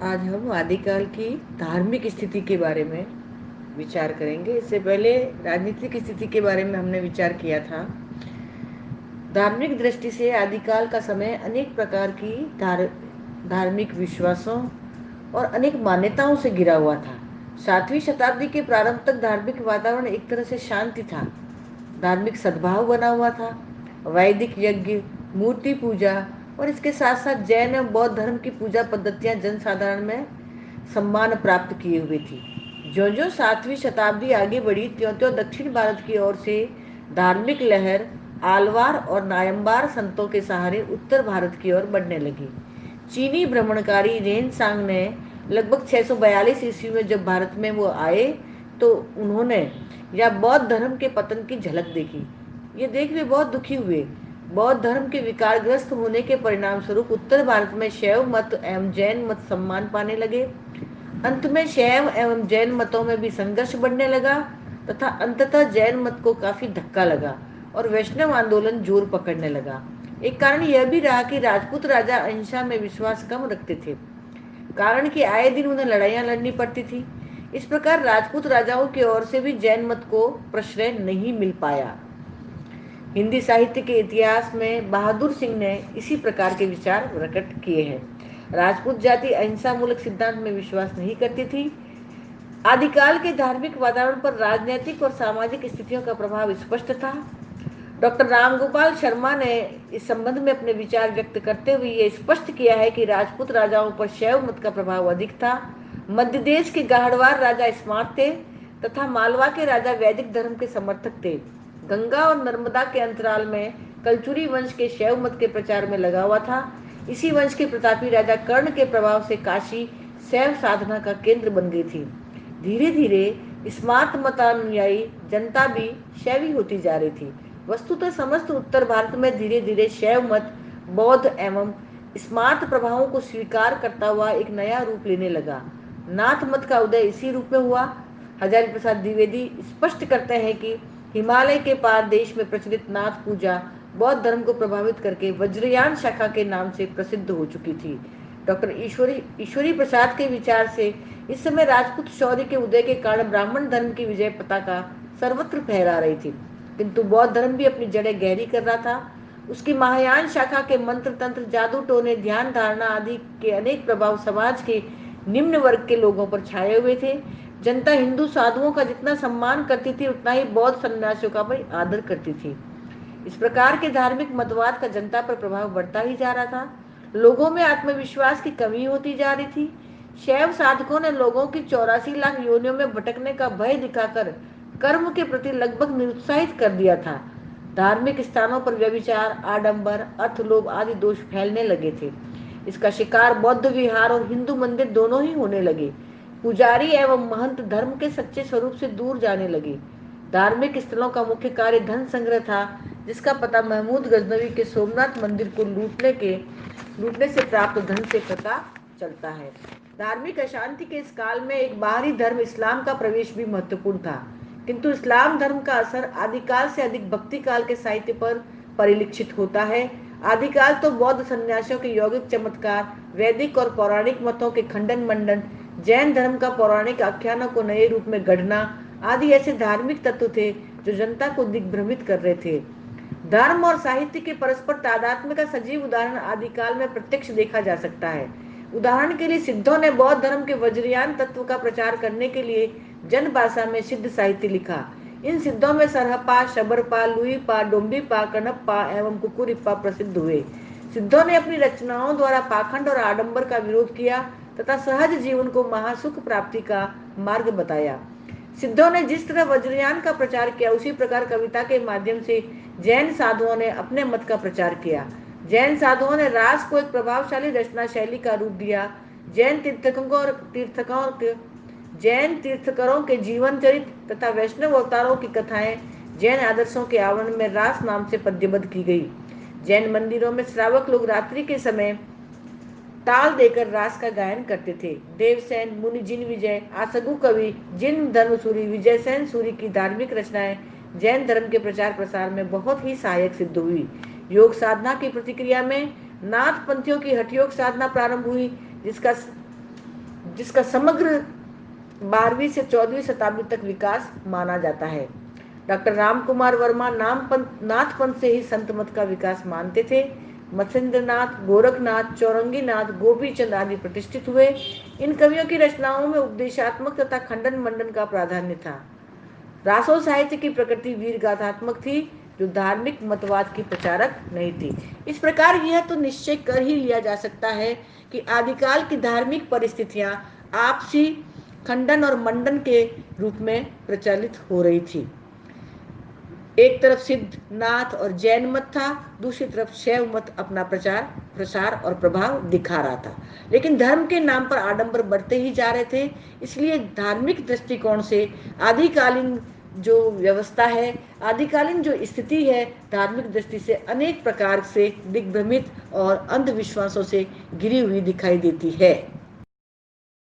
आज हम आदिकाल की धार्मिक स्थिति के बारे में विचार करेंगे। इससे पहले राजनीतिक स्थिति के बारे में हमने विचार किया था। धार्मिक दृष्टि से आदिकाल का समय अनेक प्रकार की धार्मिक विश्वासों और अनेक मान्यताओं से घिरा हुआ था। 7वीं शताब्दी के प्रारंभ तक धार्मिक वातावरण एक तरह से शांति था। धार्मिक सद्भाव बना हुआ था। वैदिक यज्ञ, मूर्ति पूजा और इसके साथ साथ जैन एवं बौद्ध धर्म की पूजा पद्धतियां जनसाधारण में सम्मान प्राप्त किए हुए थी। ज्यो ज्यो 7वीं शताब्दी आगे बढ़ी, त्यों त्यों दक्षिण भारत की ओर से धार्मिक लहर आलवार और नायंबार संतों के सहारे उत्तर भारत की ओर बढ़ने लगी। चीनी भ्रमणकारी रेन सांग ने लगभग 642 ईस्वी में जब भारत में वो आए तो उन्होंने या बौद्ध धर्म के पतन की झलक देखी। ये देख वे बहुत दुखी हुए। बौद्ध धर्म के विकारग्रस्त होने के परिणाम स्वरूप उत्तर भारत में शैव मत एवं जैन मत सम्मान पाने लगे। अंत में शैव एवं जैन मतों में भी संघर्ष बढ़ने लगा तथा अंततः जैन मत को काफी धक्का लगा और वैष्णव आंदोलन जोर पकड़ने लगा। एक कारण यह भी रहा कि राजपूत राजा अहिंसा में विश्वास कम रखते थे, कारण कि आए दिन उन्हें लड़ाइयां लड़नी पड़ती थी। इस प्रकार राजपूत राजाओं की ओर से भी जैन मत को प्रश्रय नहीं मिल पाया। हिंदी साहित्य के इतिहास में बहादुर सिंह ने इसी प्रकार के विचार प्रकट किए हैं। राजपूत जाति अहिंसा मूलक सिद्धांत में विश्वास नहीं करती थी। आदिकाल के धार्मिक वातावरण पर राजनीतिक और सामाजिक स्थितियों का प्रभाव स्पष्ट था। डॉक्टर रामगोपाल शर्मा ने इस संबंध में अपने विचार व्यक्त करते हुए ये स्पष्ट किया है कि राजपूत राजाओं पर शैव मत का प्रभाव अधिक था। मध्य देश के गाहड़वार राजा स्मार्ट थे तथा मालवा के राजा वैदिक धर्म के समर्थक थे। गंगा और नर्मदा के अंतराल में कलचुरी वंश के शैव मत के प्रचार में लगा हुआ था। इसी वंश के प्रतापी राजा कर्ण के प्रभाव से काशी शैव साधना का केंद्र बन गई थी। धीरे धीरे स्मार्त मतानुयायी जनता भी शैवी होती जा रही थी। वस्तुतः समस्त उत्तर भारत में धीरे धीरे शैव मत बौद्ध एवं स्मार्त प्रभावों को स्वीकार करता हुआ एक नया रूप लेने लगा। नाथ मत का उदय इसी रूप में हुआ। हजारी प्रसाद द्विवेदी स्पष्ट करते हैं कि हिमालय के पार देश में प्रचलित नाथ पूजा बौद्ध धर्म को प्रभावित करके वज्रयान शाखा के नाम से प्रसिद्ध हो चुकी थी। डॉक्टर ईश्वरी प्रसाद के विचार से इस समय राजपूत शौर्य के उदय के कारण ब्राह्मण धर्म की विजय पताका सर्वत्र फहरा रही थी, किंतु बौद्ध धर्म भी अपनी जड़ें गहरी कर रहा था। उसकी महायान शाखा के मंत्र तंत्र, जादू टोने, ध्यान धारणा आदि के अनेक प्रभाव समाज के निम्न वर्ग के लोगों पर छाए हुए थे। जनता हिंदू साधुओं का जितना सम्मान करती थी उतना ही बौद्ध सन्यासियों का भी आदर करती थी। इस प्रकार के धार्मिक मतवाद का जनता पर प्रभाव बढ़ता ही जा रहा था। लोगों में आत्मविश्वास की कमी होती जा रही थी। शैव साधकों ने लोगों की 84 लाख योनियों में भटकने का भय दिखाकर कर्म के प्रति लगभग निरुत्साहित कर दिया था। धार्मिक स्थानों पर व्यभिचार, आडंबर, अर्थलोभ आदि दोष फैलने लगे थे। इसका शिकार बौद्ध विहार और हिंदू मंदिर दोनों ही होने लगे। पुजारी एवं महंत धर्म के सच्चे स्वरूप से दूर जाने लगे। धार्मिक स्थलों का मुख्य कार्य धन संग्रह था, जिसका पता महमूद गजनवी के सोमनाथ मंदिर को लूटने से प्राप्त धन से पता चलता है। धार्मिक अशांति के इस काल में एक बाहरी धर्म इस्लाम का प्रवेश भी महत्वपूर्ण था, किंतु इस्लाम धर्म का असर आदिकाल से अधिक भक्ति काल के साहित्य पर परिलक्षित होता है। आदिकाल तो बौद्ध सन्यासियों के यौगिक चमत्कार, वैदिक और पौराणिक मतों के खंडन मंडन, जैन धर्म का पौराणिक आख्यानों को नए रूप में गढ़ना आदि ऐसे धार्मिक तत्व थे जो जनता को दिग्भ्रमित कर रहे थे। धर्म और साहित्य के परस्पर तादात्म्य का सजीव उदाहरण आदिकाल में प्रत्यक्ष देखा जा सकता है। उदाहरण के लिए सिद्धों ने बौद्ध धर्म के वज्रयान तत्व का प्रचार करने के लिए जन भाषा में सिद्ध साहित्य लिखा। इन सिद्धों में सरहपा, शबरपा, लुईपा, डोम्बीपा, कणप्पा एवं कुकुरिप्पा प्रसिद्ध हुए। सिद्धों ने अपनी रचनाओं द्वारा पाखंड और आडंबर का विरोध किया तथा सहज जीवन को महासुख प्राप्ति का मार्ग बताया। सिद्धों ने जिस तरह वज्रयान का प्रचार किया, उसी प्रकार कविता के माध्यम से जैन साधुओं ने अपने मत का प्रचार किया। जैन साधुओं ने रास को एक प्रभावशाली रचना शैली का रूप दिया। जैन तीर्थकरों के जीवन चरित्र तथा वैष्णव अवतारों की कथाएं जैन आदर्शों के आवरण में रास नाम से पद्यबद्ध की गई। जैन मंदिरों में श्रावक लोग रात्रि के समय ताल देकर रास का गायन करते थे। देवसेन, मुनि जिन विजय, आसगु कवि, जिन धर्मसूरी, विजयसेन सूरी की धार्मिक रचनाएं जैन धर्म के प्रचार प्रसार में बहुत ही सहायक सिद्ध हुई। योग साधना की प्रतिक्रिया में नाथ पंथियों की हठ योग साधना प्रारंभ हुई, जिसका जिसका समग्र 12वीं से 14वीं शताब्दी तक विकास माना जाता है। डॉक्टर राम कुमार वर्मा नाथ पंथ से ही संत मत का विकास मानते थे। मत्स्येंद्रनाथ, गोरखनाथ, चौरंगीनाथ, गोपीचंद आदि प्रतिष्ठित हुए। इन कवियों की रचनाओं में उपदेशात्मक तथा खंडन मंडन का प्राधान्य था। रासो साहित्य की प्रकृति वीर गाथात्मक थी, जो धार्मिक मतवाद की प्रचारक नहीं थी। इस प्रकार यह तो निश्चय कर ही लिया जा सकता है कि आदिकाल की धार्मिक परिस्थितियां आपसी खंडन और मंडन के रूप में प्रचलित हो रही थी। एक तरफ सिद्ध, नाथ और जैन मत था, दूसरी तरफ शैव मत अपना प्रसार और प्रभाव दिखा रहा था। लेकिन धर्म के नाम पर आडंबर बढ़ते ही जा रहे थे। इसलिए धार्मिक दृष्टिकोण से आदिकालीन जो व्यवस्था है, आदिकालीन जो स्थिति है, धार्मिक दृष्टि से अनेक प्रकार से दिग्भ्रमित और अंधविश्वासों से घिरी हुई दिखाई देती है।